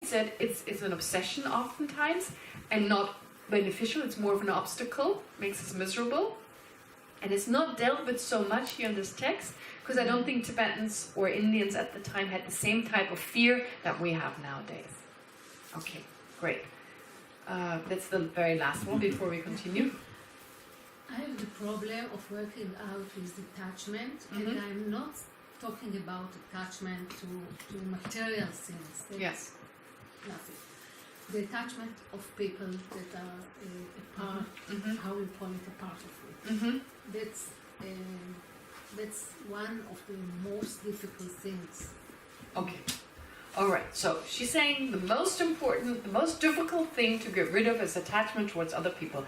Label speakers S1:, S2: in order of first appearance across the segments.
S1: treats it, it's an obsession oftentimes, and not beneficial. It's more of an obstacle, makes us miserable. And it's not dealt with so much here in this text, because I don't think Tibetans or Indians at the time had the same type of fear that we have nowadays. Okay, great. That's the very last one before we continue.
S2: I have the problem of working out with detachment, and I'm not talking about attachment to material things. That's
S1: yes.
S2: Nothing. The attachment of people that are a part, how we call it, a part of it. That's one of the most difficult things.
S1: Okay. All right. So she's saying the most important, the most difficult thing to get rid of is attachment towards other people.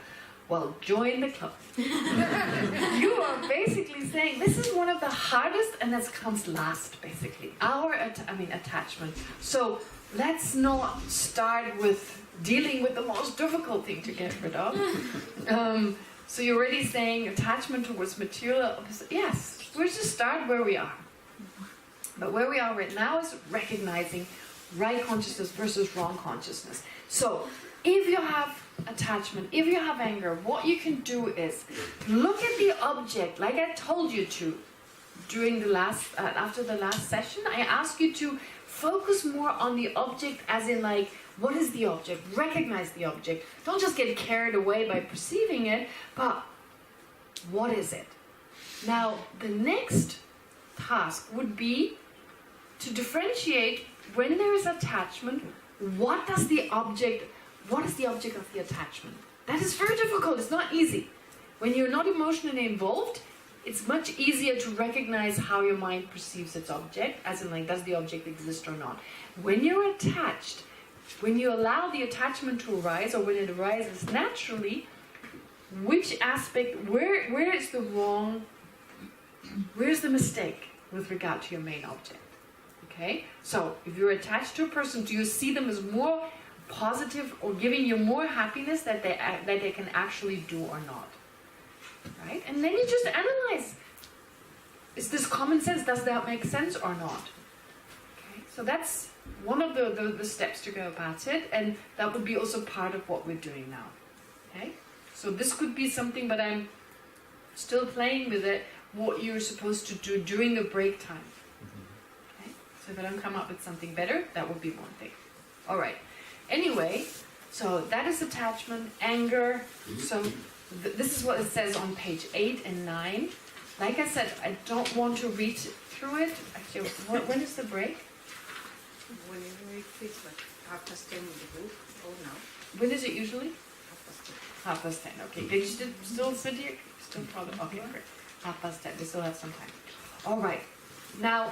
S1: Well, join the club. You are basically saying this is one of the hardest, and that comes last, basically. Attachment. So let's not start with dealing with the most difficult thing to get rid of. So you're already saying attachment towards material. Yes, we'll just start where we are. But where we are right now is recognizing right consciousness versus wrong consciousness. So if you have attachment, if you have anger, what you can do is look at the object, like I told you to during the last, after the last session. I asked you to focus more on the object, as in like, what is the object? Recognize the object. Don't just get carried away by perceiving it, but what is it? Now, the next task would be to differentiate when there is attachment, what is the object of the attachment? That is very difficult, it's not easy. When you're not emotionally involved, it's much easier to recognize how your mind perceives its object, as in like, does the object exist or not? When you're attached, when you allow the attachment to arise, or when it arises naturally, which aspect, where is the wrong, where's the mistake with regard to your main object? Okay, so if you're attached to a person, do you see them as more positive or giving you more happiness that they can actually do or not? Right? And then you just analyze. Is this common sense? Does that make sense or not? Okay, so that's one of the steps to go about it, and that would be also part of what we're doing now. Okay, so this could be something, but I'm still playing with it, what you're supposed to do during the break time. Okay, so if I don't come up with something better, that would be one thing. All right. Anyway, so that is attachment, anger. So this is what it says on page 8 and 9. Like I said, I don't want to read through it. Actually, when is the break?
S3: Whenever it fits, but 10:30 in the group, or now.
S1: When is it usually?
S3: 10:30.
S1: 10:30. Okay. Did you still sit here? Still probably. Okay, great. 10:30. We still have some time. All right. Now,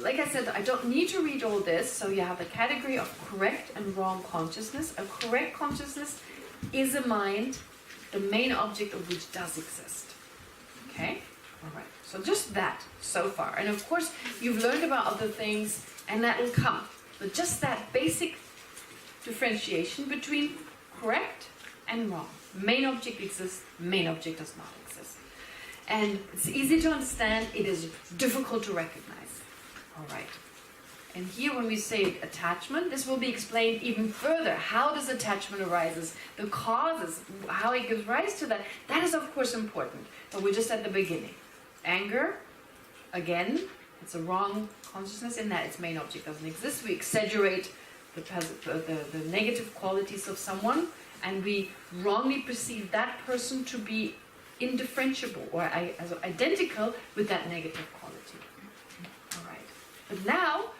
S1: like I said, I don't need to read all this. So you have a category of correct and wrong consciousness. A correct consciousness is a mind, the main object of which does exist. Okay? All right. So just that so far. And of course, you've learned about other things, and that will come. But just that basic differentiation between correct and wrong. Main object exists, main object does not exist. And it's easy to understand, it is difficult to recognize. All right. And here when we say attachment, this will be explained even further. How does attachment arises? The causes, how it gives rise to that. That is of course important. But we're just at the beginning. Anger, again, it's a wrong consciousness in that its main object doesn't exist. We exaggerate the negative qualities of someone, and we wrongly perceive that person to be indifferentiable or as identical with that negative quality. All right. But now,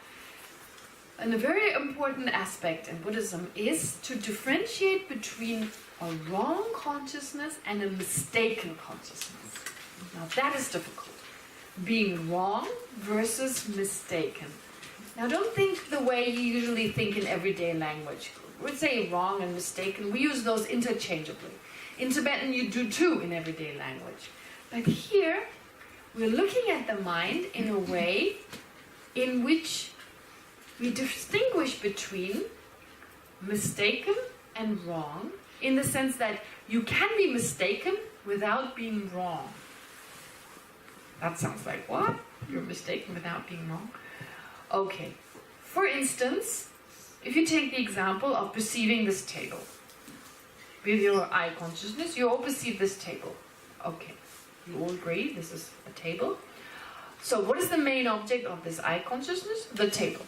S1: and a very important aspect in Buddhism is to differentiate between a wrong consciousness and a mistaken consciousness. Now that is difficult. Being wrong versus mistaken. Now don't think the way you usually think in everyday language. We say wrong and mistaken, we use those interchangeably. In Tibetan you do too in everyday language. But here we're looking at the mind in a way in which we distinguish between mistaken and wrong, in the sense that you can be mistaken without being wrong. That sounds like what? You're mistaken without being wrong? Okay. for instance, if you take the example of perceiving this table, with your eye consciousness, you all perceive this table. Okay, you all agree this is a table. So what is the main object of this eye consciousness? The table.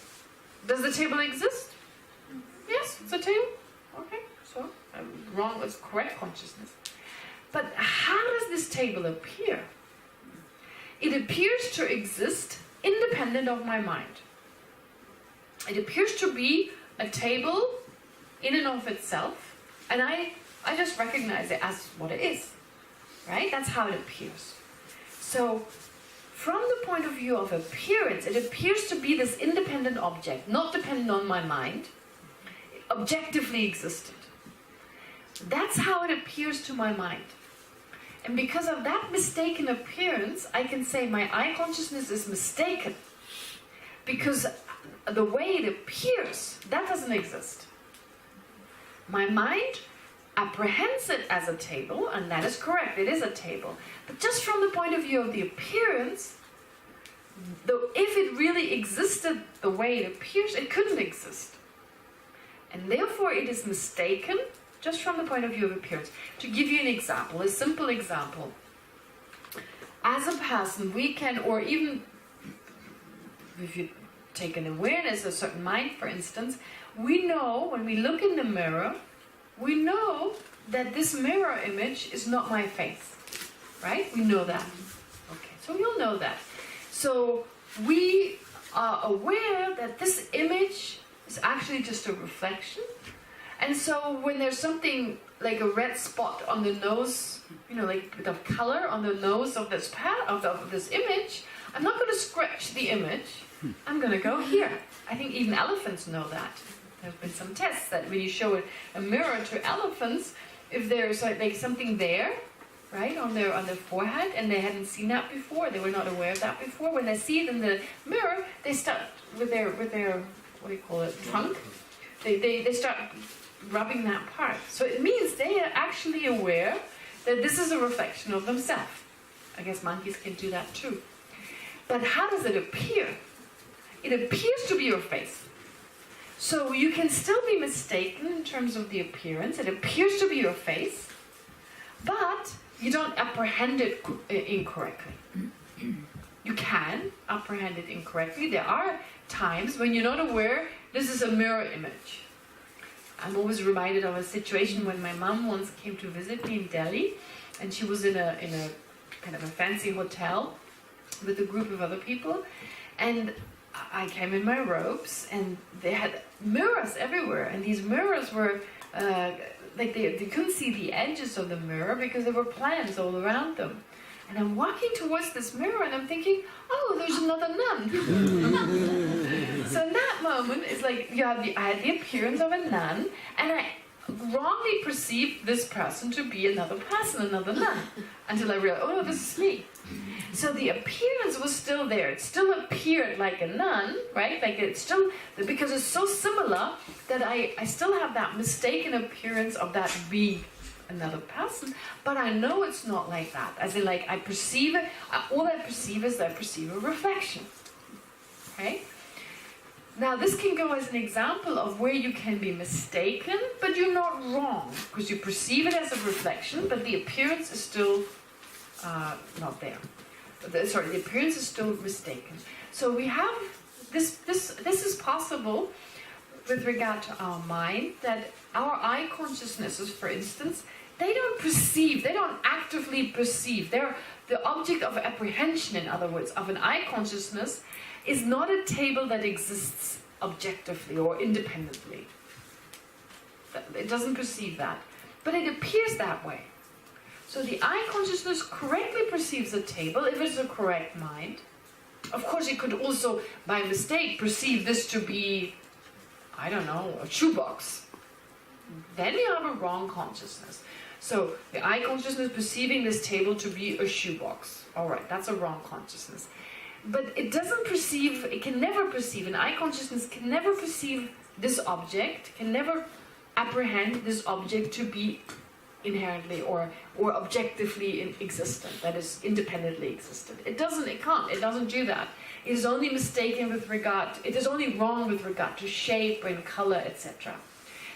S1: Does the table exist? Yes, it's a table. Okay, so wrong is correct consciousness. But how does this table appear? It appears to exist independent of my mind. It appears to be a table in and of itself, and I just recognize it as what it is. Right? That's how it appears. So, from the point of view of appearance, it appears to be this independent object, not dependent on my mind, objectively existent. That's how it appears to my mind. And because of that mistaken appearance, I can say my eye consciousness is mistaken. Because the way it appears, that doesn't exist. My mind apprehends it as a table, and that is correct, it is a table. But just from the point of view of the appearance, if it really existed the way it appears, it couldn't exist. And therefore it is mistaken, just from the point of view of appearance. To give you an example, a simple example. As a person, we can, or even if you take an awareness, a certain mind, for instance, we know, when we look in the mirror, we know that this mirror image is not my face. Right? We know that. Okay, so you'll know that. So we are aware that this image is actually just a reflection. And so when there's something like a red spot on the nose, like a bit of color on the nose of this of this image, I'm not going to scratch the image. I'm going to go here. I think even elephants know that. There have been some tests that when you show a mirror to elephants, if there's like something there, right, on their forehead, and they hadn't seen that before, they were not aware of that before, when they see it in the mirror, they start with their what do you call it, trunk, they start rubbing that part. So it means they are actually aware that this is a reflection of themselves. I guess monkeys can do that too. But how does it appear? It appears to be your face. So you can still be mistaken in terms of the appearance. It appears to be your face, but you don't apprehend it incorrectly. You can apprehend it incorrectly. There are times when you're not aware this is a mirror image. I'm always reminded of a situation when my mom once came to visit me in Delhi, and she was in a kind of a fancy hotel with a group of other people, and I came in my robes, and they had mirrors everywhere, and these mirrors were like they couldn't see the edges of the mirror because there were plants all around them. And I'm walking towards this mirror and I'm thinking, oh, there's another nun. So in that moment, it's like I had the appearance of a nun, and I wrongly perceived this person to be another person, another nun, until I realized, oh no, this is me. So the appearance was still there. It still appeared like a nun, right? Like it's still, because it's so similar that I still have that mistaken appearance of that being another person, but I know it's not like that. As in, like, I perceive it, all I perceive is that I perceive a reflection. Okay? Now, this can go as an example of where you can be mistaken, but you're not wrong, because you perceive it as a reflection, but the appearance is still not there. Sorry, the appearance is still mistaken. So we have this is possible with regard to our mind, that our eye consciousnesses, for instance, they don't perceive, they don't actively perceive. They're the object of apprehension, in other words, of an eye consciousness is not a table that exists objectively or independently. It doesn't perceive that. But it appears that way. So the eye consciousness correctly perceives a table if it's a correct mind. Of course, it could also, by mistake, perceive this to be, I don't know, a shoebox. Then you have a wrong consciousness. So the eye consciousness perceiving this table to be a shoebox. Alright, that's a wrong consciousness. But it doesn't perceive, it can never perceive, an eye consciousness can never perceive this object, can never apprehend this object to be inherently or objectively existent, that is independently existent. It can't do that. It is only mistaken with regard, it is only wrong with regard to shape and color, etc.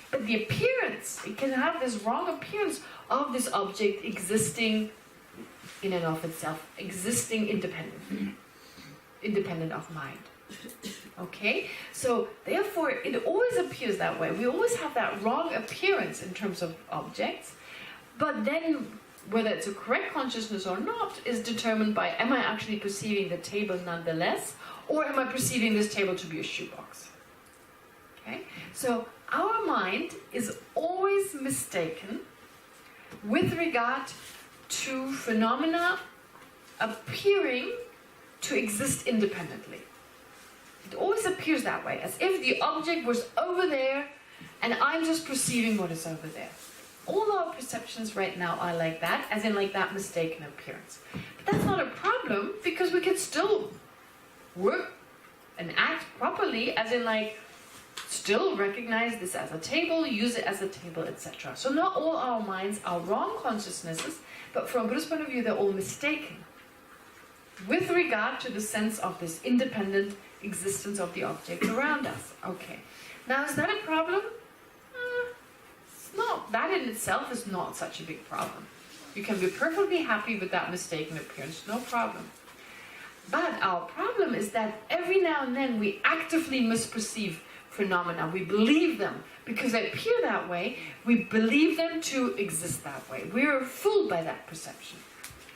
S1: But the appearance, it can have this wrong appearance of this object existing in and of itself, existing independently, independent of mind. Okay? So therefore, it always appears that way. We always have that wrong appearance in terms of objects, but then whether it's a correct consciousness or not is determined by, am I actually perceiving the table nonetheless, or am I perceiving this table to be a shoebox? Okay? So our mind is always mistaken with regard to phenomena appearing to exist independently. It always appears that way, as if the object was over there and I'm just perceiving what is over there. All our perceptions right now are like that, as in like that mistaken appearance. But that's not a problem, because we can still work and act properly, as in like still recognize this as a table, use it as a table, etc. So not all our minds are wrong consciousnesses, but from a Buddhist point of view, they're all mistaken with regard to the sense of this independent existence of the object around us. Okay. Now, is that a problem? It's not. That in itself is not such a big problem. You can be perfectly happy with that mistaken appearance, no problem. But our problem is that every now and then we actively misperceive phenomena. We believe them because they appear that way. We believe them to exist that way. We're fooled by that perception.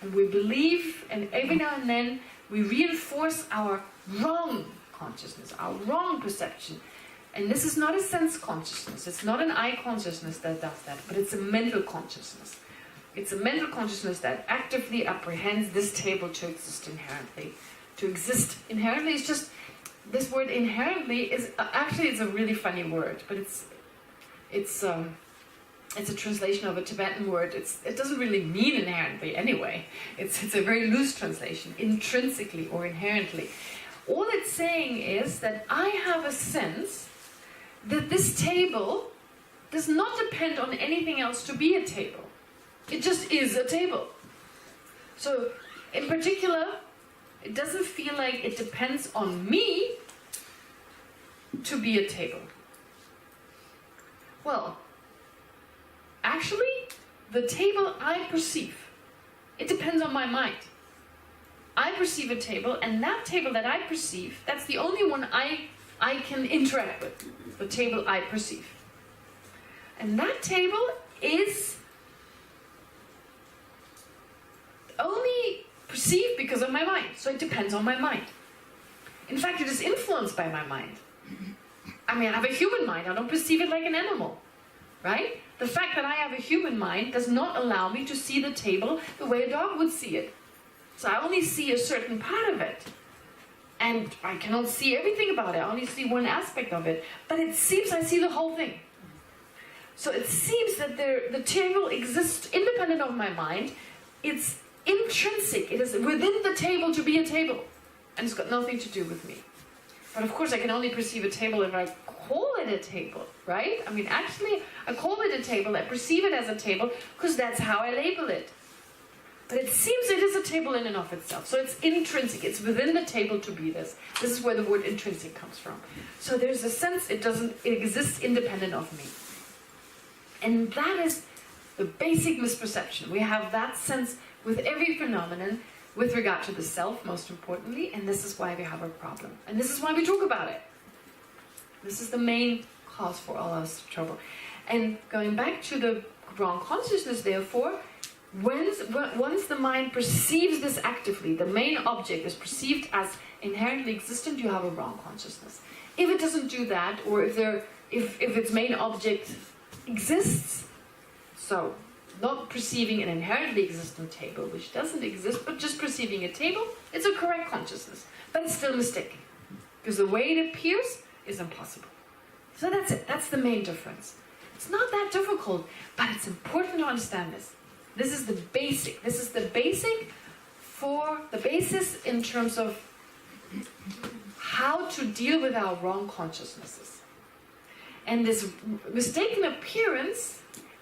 S1: And we believe, and every now and then we reinforce our wrong consciousness, our wrong perception. And this is not a sense consciousness. It's not an eye consciousness that does that, but it's a mental consciousness. It's a mental consciousness that actively apprehends this table to exist inherently. To exist inherently is just, this word inherently is, actually it's a really funny word, but it's a translation of a Tibetan word. It doesn't really mean inherently anyway. It's a very loose translation, intrinsically or inherently. All it's saying is that I have a sense that this table does not depend on anything else to be a table. It just is a table. So, in particular, it doesn't feel like it depends on me to be a table. Well, actually, the table I perceive, it depends on my mind. I perceive a table, and that table that I perceive, that's the only one I can interact with, the table I perceive. And that table is only perceived because of my mind, so it depends on my mind. In fact, it is influenced by my mind. I mean, I have a human mind, I don't perceive it like an animal, right? The fact that I have a human mind does not allow me to see the table the way a dog would see it. So I only see a certain part of it. And I cannot see everything about it. I only see one aspect of it. But it seems I see the whole thing. So it seems that the table exists independent of my mind. It's intrinsic. It is within the table to be a table. And it's got nothing to do with me. But of course I can only perceive a table if I call it a table, right? I mean, actually, I call it a table. I perceive it as a table because that's how I label it. But it seems it is a table in and of itself. So it's intrinsic. It's within the table to be this. This is where the word intrinsic comes from. So there's a sense it exists independent of me. And that is the basic misperception. We have that sense with every phenomenon with regard to the self, most importantly, and this is why we have a problem. And this is why we talk about it. This is the main cause for all our trouble. And going back to the wrong consciousness, therefore, once the mind perceives this actively, the main object is perceived as inherently existent, you have a wrong consciousness. If it doesn't do that, or if its main object exists, so not perceiving an inherently existent table, which doesn't exist, but just perceiving a table, it's a correct consciousness. But it's still mistaken. Because the way it appears is impossible. So that's it. That's the main difference. It's not that difficult, but it's important to understand this. This is the basic. This is the basic for the basis in terms of how to deal with our wrong consciousnesses. And this mistaken appearance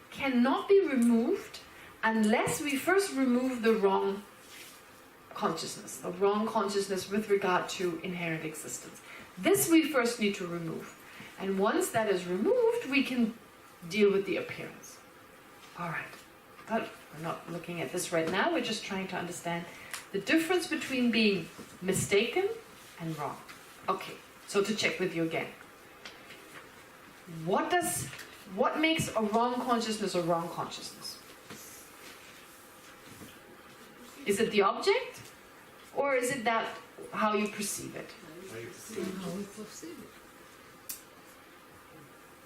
S1: cannot be removed unless we first remove the wrong consciousness, the wrong consciousness with regard to inherent existence. This we first need to remove. And once that is removed, we can deal with the appearance. All right. But we're not looking at this right now. We're just trying to understand the difference between being mistaken and wrong. Okay. So to check with you again. What makes a wrong consciousness a wrong consciousness? Is it the object? Or is it that how you perceive it?
S2: How we perceive it.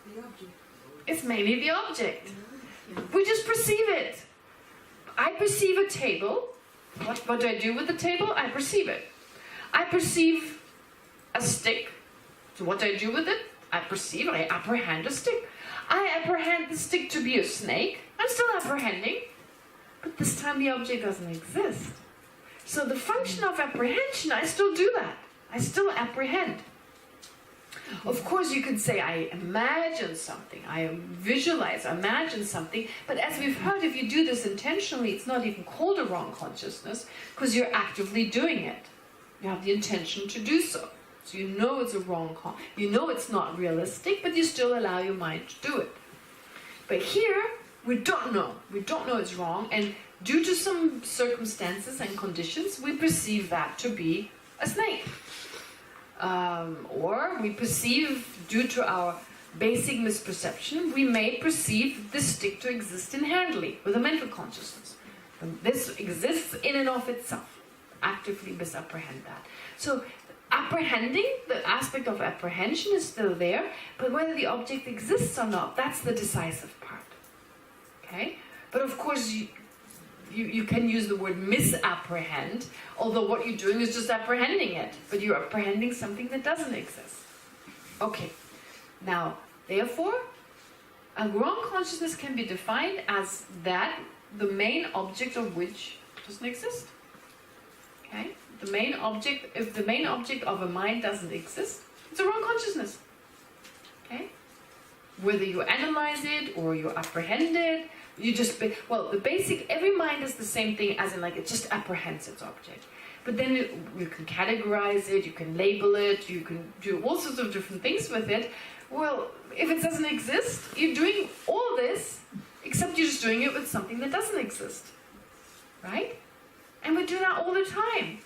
S3: The object.
S1: It's mainly the object. We just perceive it. I perceive a table. What do I do with the table? I perceive it. I perceive a stick. So what do I do with it? I apprehend a stick. I apprehend the stick to be a snake. I'm still apprehending. But this time the object doesn't exist. So the function of apprehension, I still do that. I still apprehend. Of course, you could say, I imagine something, I visualize, imagine something, but as we've heard, if you do this intentionally, it's not even called a wrong consciousness, because you're actively doing it. You have the intention to do so. So you know it's a wrong you know it's not realistic, but you still allow your mind to do it. But here, we don't know. We don't know it's wrong, and due to some circumstances and conditions, we perceive that to be a snake. Or we perceive, due to our basic misperception, we may perceive the stick to exist inherently with a mental consciousness. And this exists in and of itself. Actively misapprehend that. So apprehending, the aspect of apprehension is still there, but whether the object exists or not, that's the decisive part. Okay? But of course, you can use the word misapprehend, although what you're doing is just apprehending it, but you're apprehending something that doesn't exist. Okay, now, therefore, a wrong consciousness can be defined as that, the main object of which doesn't exist. Okay? The main object, if the main object of a mind doesn't exist, it's a wrong consciousness. Okay? Whether you analyze it or you apprehend it, you just, the basic, every mind is the same thing as in like it just apprehends its object. But then you can categorize it, you can label it, you can do all sorts of different things with it. Well, if it doesn't exist, you're doing all this, except you're just doing it with something that doesn't exist. Right? And we do that all the time.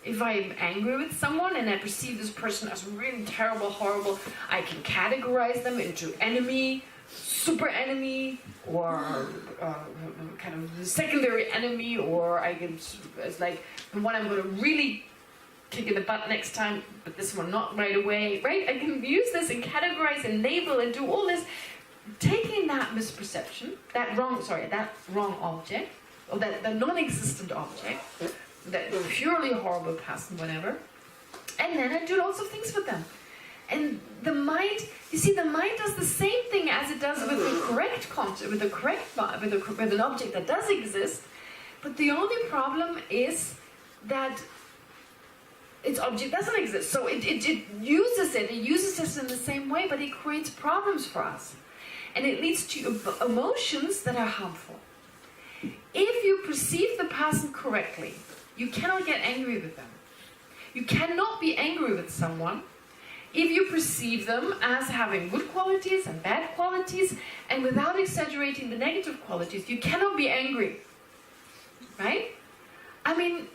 S1: If I'm angry with someone and I perceive this person as really terrible, horrible, I can categorize them into enemy, super enemy, or kind of secondary enemy, or I can, it's like the one I'm going to really kick in the butt next time, but this one not right away, right? I can use this and categorize and label and do all this, taking that misperception, that wrong object, or that non-existent object, that purely horrible person, whatever, and then I do lots of things with them. And the mind, you see, the mind does the same thing as it does with the correct concept, with an object that does exist, but the only problem is that its object doesn't exist. So it uses it in the same way, but it creates problems for us. And it leads to emotions that are harmful. If you perceive the person correctly, you cannot get angry with them. You cannot be angry with someone if you perceive them as having good qualities and bad qualities, and without exaggerating the negative qualities, you cannot be angry. Right? I mean,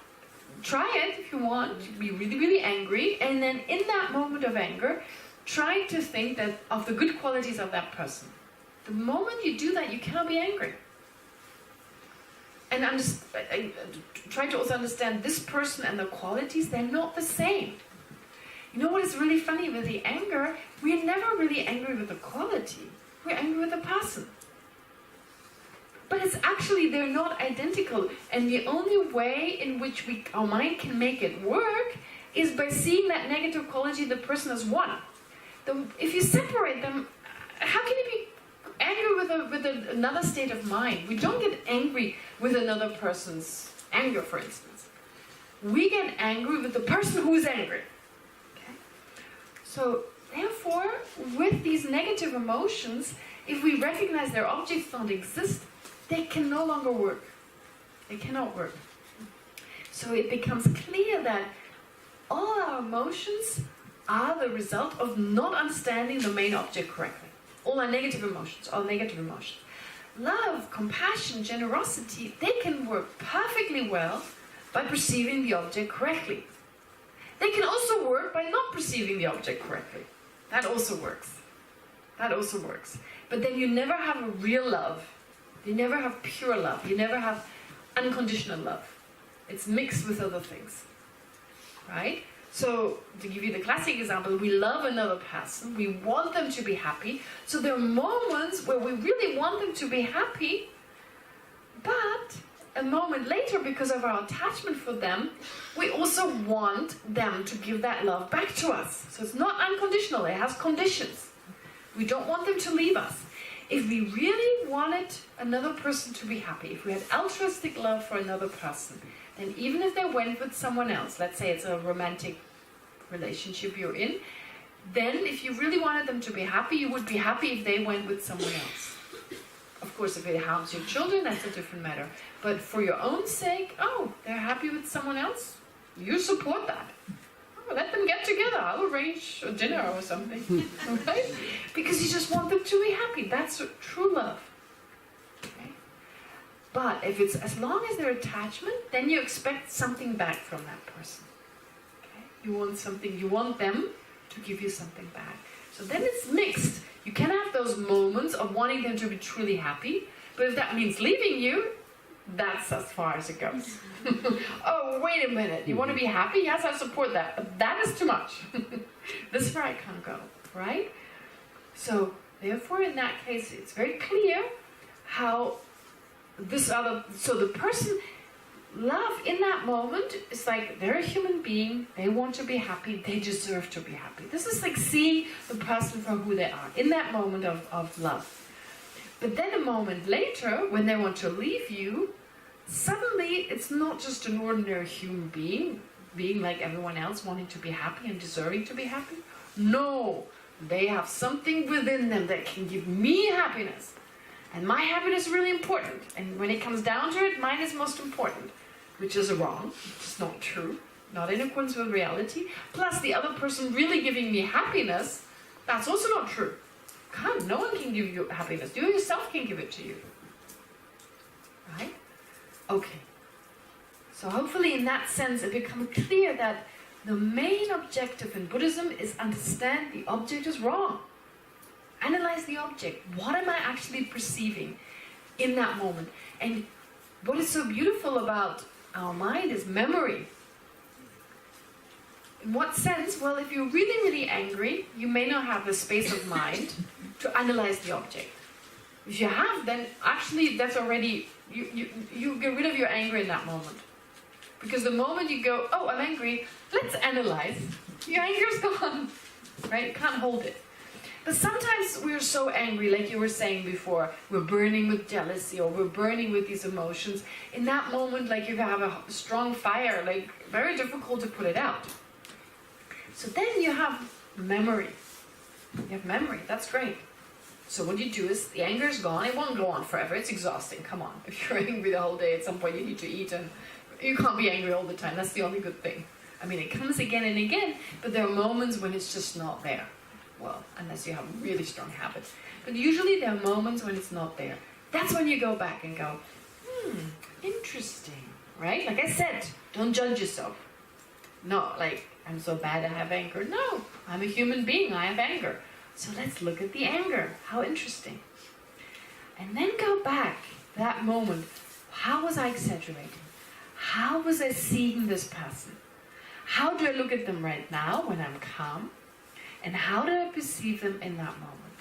S1: try it if you want to be really, really angry, and then in that moment of anger, try to think that of the good qualities of that person. The moment you do that, you cannot be angry. And try to also understand this person and the qualities, they're not the same. You know what is really funny with the anger? We're never really angry with the quality. We're angry with the person. But it's actually, they're not identical. And the only way in which our mind can make it work is by seeing that negative quality, the person as one. If you separate them, how can you be angry with another state of mind? We don't get angry with another person's anger, for instance. We get angry with the person who is angry. So, therefore, with these negative emotions, if we recognize their objects don't exist, they can no longer work. They cannot work. So it becomes clear that all our emotions are the result of not understanding the main object correctly. All our negative emotions, Love, compassion, generosity, they can work perfectly well by perceiving the object correctly. They can also work by not perceiving the object correctly. That also works. But then you never have a real love. You never have pure love. You never have unconditional love. It's mixed with other things. Right? So, to give you the classic example, we love another person, we want them to be happy, so there are moments where we really want them to be happy, but a moment later, because of our attachment for them, we also want them to give that love back to us. So it's not unconditional, it has conditions. We don't want them to leave us. If we really wanted another person to be happy, if we had altruistic love for another person, then even if they went with someone else, let's say it's a romantic relationship you're in, then if you really wanted them to be happy, you would be happy if they went with someone else. Of course, if it harms your children, that's a different matter. But for your own sake, oh, they're happy with someone else, you support that. Oh, let them get together, I'll arrange a dinner or something. Right? Because you just want them to be happy. That's true love. Okay? But if it's as long as their attachment, then you expect something back from that person. Okay? You want something, you want them to give you something back. So then it's mixed. You can have those moments of wanting them to be truly happy, but if that means leaving you, that's as far as it goes. Oh, wait a minute, you want to be happy? Yes, I support that, but that is too much. This is where I can't go, right? So, therefore, in that case, it's very clear how so the person, love in that moment is like, they're a human being, they want to be happy, they deserve to be happy. This is like seeing the person for who they are, in that moment of love. But then a moment later, when they want to leave you, suddenly it's not just an ordinary human being like everyone else, wanting to be happy and deserving to be happy. No, they have something within them that can give me happiness. And my happiness is really important. And when it comes down to it, mine is most important. Which is wrong, it's not true, not in accordance with reality. Plus the other person really giving me happiness, that's also not true. God, no one can give you happiness. You yourself can give it to you. Right? Okay. So hopefully in that sense it becomes clear that the main objective in Buddhism is understand the object is wrong. Analyze the object. What am I actually perceiving in that moment? And what is so beautiful about our mind is memory. In what sense? Well, if you're really, really angry, you may not have the space of mind to analyze the object. If you have, then actually that's already, you get rid of your anger in that moment. Because the moment you go, oh, I'm angry, let's analyze, your anger's gone. Right? You can't hold it. But sometimes we're so angry, like you were saying before, we're burning with jealousy or we're burning with these emotions. In that moment, like you have a strong fire, like very difficult to put it out. So then you have memory. You have memory, that's great. So what you do is, the anger is gone, it won't go on forever, it's exhausting, come on. If you're angry the whole day, at some point you need to eat, and you can't be angry all the time, that's the only good thing. I mean, it comes again and again, but there are moments when it's just not there. Well, unless you have a really strong habit. But usually there are moments when it's not there. That's when you go back and go, interesting, right? Like I said, don't judge yourself. No, like, I'm so bad I have anger. No, I'm a human being, I have anger. So let's look at the anger. How interesting. And then go back, that moment. How was I exaggerating? How was I seeing this person? How do I look at them right now when I'm calm? And how do I perceive them in that moment?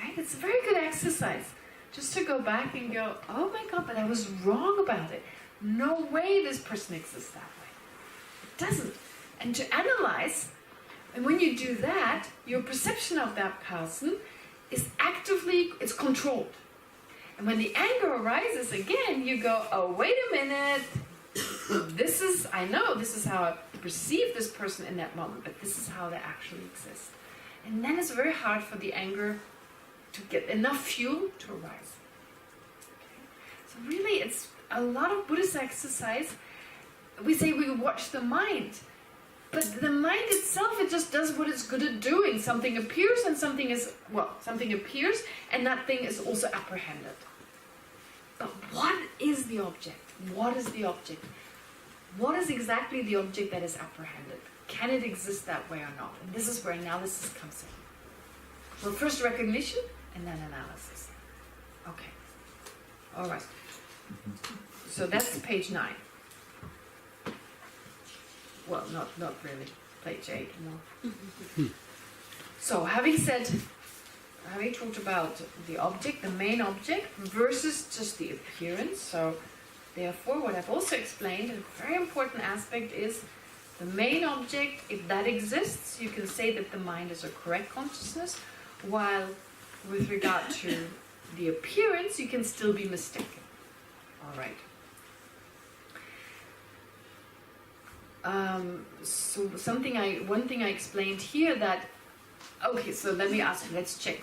S1: Right? It's a very good exercise. Just to go back and go, oh my God, but I was wrong about it. No way this person exists that way. It doesn't. And to analyze, and when you do that, your perception of that person is actively, it's controlled. And when the anger arises again, you go, oh, wait a minute. I know this is how I perceive this person in that moment, but this is how they actually exist. And then it's very hard for the anger to get enough fuel to arise. Okay? So really, it's a lot of Buddhist exercise we say we watch the mind. But the mind itself, it just does what it's good at doing. Something appears and something appears and that thing is also apprehended. But what is the object? What is the object? What is exactly the object that is apprehended? Can it exist that way or not? And this is where analysis comes in. Well, first recognition and then analysis. Okay. All right. So that's page 9. Well, not really. Page 8, no. So having talked about the object, the main object, versus just the appearance. So therefore, what I've also explained, a very important aspect is the main object, if that exists, you can say that the mind is a correct consciousness, while with regard to the appearance, you can still be mistaken. All right. So one thing I explained here that, okay, so let me ask you, let's check.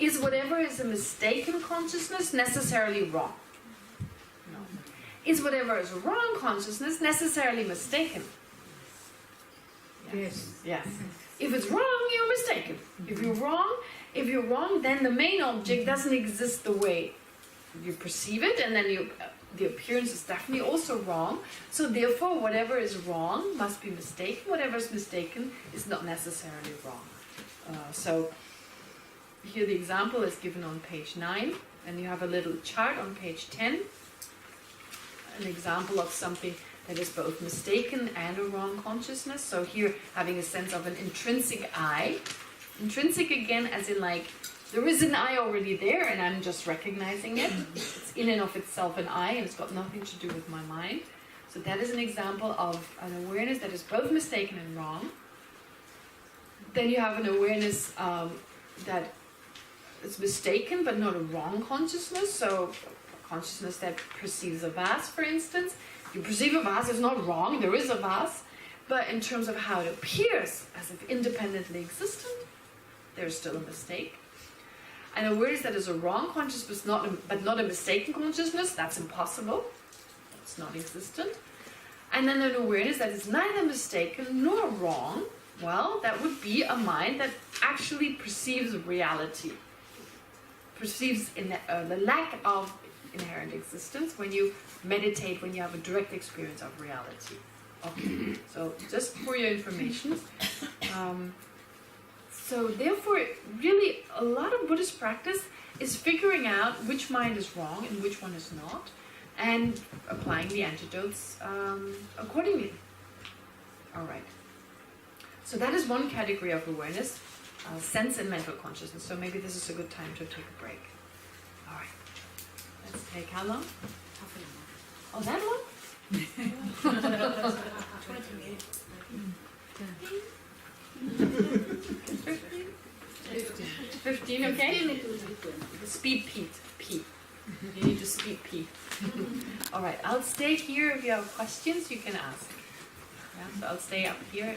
S1: Is whatever is a mistaken consciousness necessarily wrong? No. Is whatever is wrong consciousness necessarily mistaken?
S3: Yes.
S1: Yes. If it's wrong, you're mistaken. If you're wrong, then the main object doesn't exist the way you perceive it, and then the appearance is definitely also wrong. So therefore, whatever is wrong must be mistaken. Whatever is mistaken is not necessarily wrong. So here the example is given on page 9, and you have a little chart on page 10. An example of something that is both mistaken and a wrong consciousness. So here, having a sense of an intrinsic I. Intrinsic again, as in like, there is an I already there, and I'm just recognizing it. It's in and of itself an I, and it's got nothing to do with my mind. So that is an example of an awareness that is both mistaken and wrong. Then you have an awareness that is mistaken, but not a wrong consciousness. So a consciousness that perceives a vase, for instance. You perceive a vase, it's not wrong, there is a vase. But in terms of how it appears, as if independently existent, there's still a mistake. An awareness that is a wrong consciousness, but not a mistaken consciousness, that's impossible. It's not existent. And then an awareness that is neither mistaken nor wrong, well, that would be a mind that actually perceives reality. Perceives the lack of inherent existence when you meditate, when you have a direct experience of reality. Okay, so just for your information. So therefore, really, a lot of Buddhist practice is figuring out which mind is wrong and which one is not, and applying the antidotes accordingly. All right. So that is one category of awareness, sense and mental consciousness. So maybe this is a good time to take a break. All right. Let's take how long?
S3: Half an hour.
S1: Oh, that long?
S3: 20 minutes.
S1: 15, okay? Speed P. You need to speed P. All right, I'll stay here. If you have questions, you can ask. Yeah, so I'll stay up here.